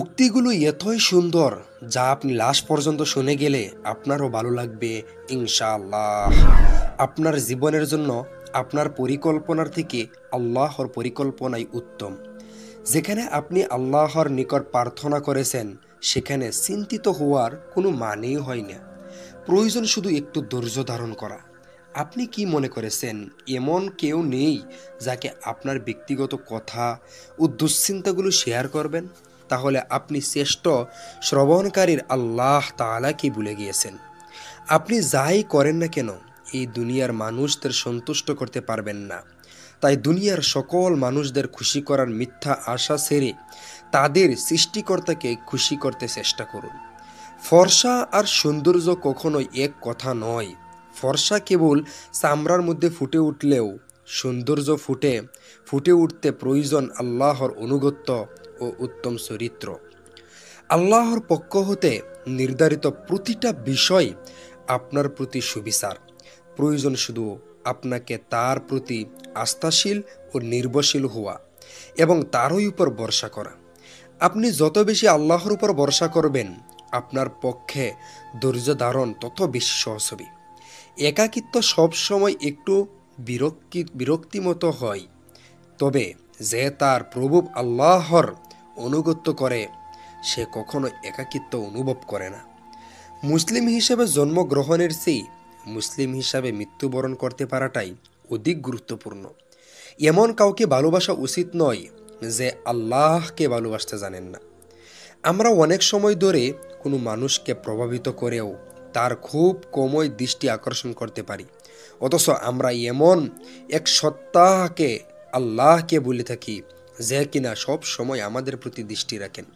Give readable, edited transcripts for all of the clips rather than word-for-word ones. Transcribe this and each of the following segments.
উক্তিগুলো এতই সুন্দর যা আপনি লাস্ট পর্যন্ত শুনে গেলে আপনারও ভালো লাগবে ইনশাআল্লাহ। আপনার জীবনের জন্য আপনার পরিকল্পনার থেকে আল্লাহর পরিকল্পনাই উত্তম। যেখানে আপনি আল্লাহর নিকট প্রার্থনা করেছেন সেখানে চিন্তিত হওয়ার কোনো মানেই হয় না। প্রয়োজন শুধু একটু ধৈর্য ধারণ করা। আপনি কি মনে করেছেন এমন কেউ নেই যাকে আপনার ব্যক্তিগত কথা ও দুশ্চিন্তাগুলো শেয়ার করবেন? তাহলে আপনি শ্রেষ্ঠ শ্রবণকারীর আল্লাহ তাআলাকে ভুলে গিয়েছেন। আপনি যাই করেন না কেন এই দুনিয়ার মানুষদের সন্তুষ্ট করতে পারবেন না। তাই দুনিয়ার সকল মানুষদের খুশি করার মিথ্যা আশা ছেড়ে তাদের সৃষ্টিকর্তাকে খুশি করতে চেষ্টা করুন। ফর্সা আর সৌন্দর্য কখনোই এক কথা নয়। ফর্সা কেবল চামড়ার মধ্যে ফুটে উঠলেও সৌন্দর্য ফুটে উঠতে প্রয়োজন আল্লাহর অনুগত্য ও উত্তম চরিত্র। আল্লাহর পক্ষ হতে নির্ধারিত প্রতিটা বিষয় আপনার প্রতি সুবিচার। প্রয়োজন শুধু আপনাকে তার প্রতি আস্থাশীল ও নির্ভরশীল হওয়া এবং তারই উপর ভরসা করা। আপনি যত বেশি আল্লাহর উপর ভরসা করবেন আপনার পক্ষে ধৈর্য ধারণ তত বেশি সহজ হবে। একাকিত্ব সবসময় একটু বিরক্তিমতো হয়, তবে যে তার প্রভু আল্লাহর অনুগত্য করে সে কখনো একাকিত্ব অনুভব করে না। মুসলিম হিসেবে জন্মগ্রহণের চেয়ে মুসলিম হিসাবে মৃত্যুবরণ করতে পারাটাই অধিক গুরুত্বপূর্ণ। এমন কাউকে ভালোবাসা উচিত নয় যে আল্লাহকে ভালোবাসতে জানেন না। আমরা অনেক সময় ধরে কোনো মানুষকে প্রভাবিত করেও তার খুব কমই দৃষ্টি আকর্ষণ করতে পারি, অথচ আমরা এমন এক সত্তাকে আল্লাহকে বলে থাকি যে কিনা সব সময় আমাদের প্রতি দৃষ্টি রাখেন।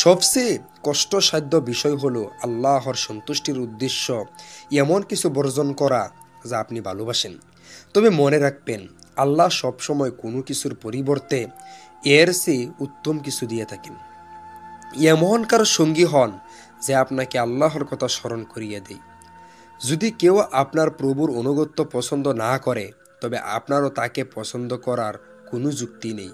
সবচেয়ে কষ্টসাধ্য বিষয় হলো আল্লাহর সন্তুষ্টির উদ্দেশ্য এমন কিছু বর্জন করা যা আপনি ভালোবাসেন। তবে মনে রাখবেন আল্লাহ সবসময় কোনো কিছুর পরিবর্তে এর চেয়ে উত্তম কিছু দিয়ে থাকেন। এমন কারো সঙ্গী হন যে আপনাকে আল্লাহর কথা স্মরণ করিয়ে দেয়। যদি কেউ আপনার প্রভুর অনুগত্য পছন্দ না করে তবে আপনারও তাকে পছন্দ করার কোনো যুক্তি নেই।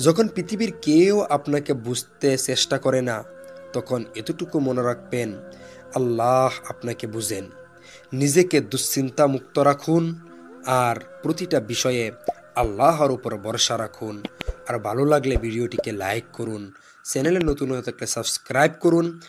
যখন পৃথিবীর কেউ আপনাকে বুঝতে চেষ্টা করে না তখন এতটুকু মনে রাখবেন আল্লাহ আপনাকে বুঝেন। নিজেকে দুশ্চিন্তা মুক্ত রাখুন আর প্রতিটা বিষয়ে আল্লাহর উপর ভরসা রাখুন। আর ভালো লাগলে ভিডিওটিকে লাইক করুন, চ্যানেলে নতুন হয়ে থাকলে সাবস্ক্রাইব করুন।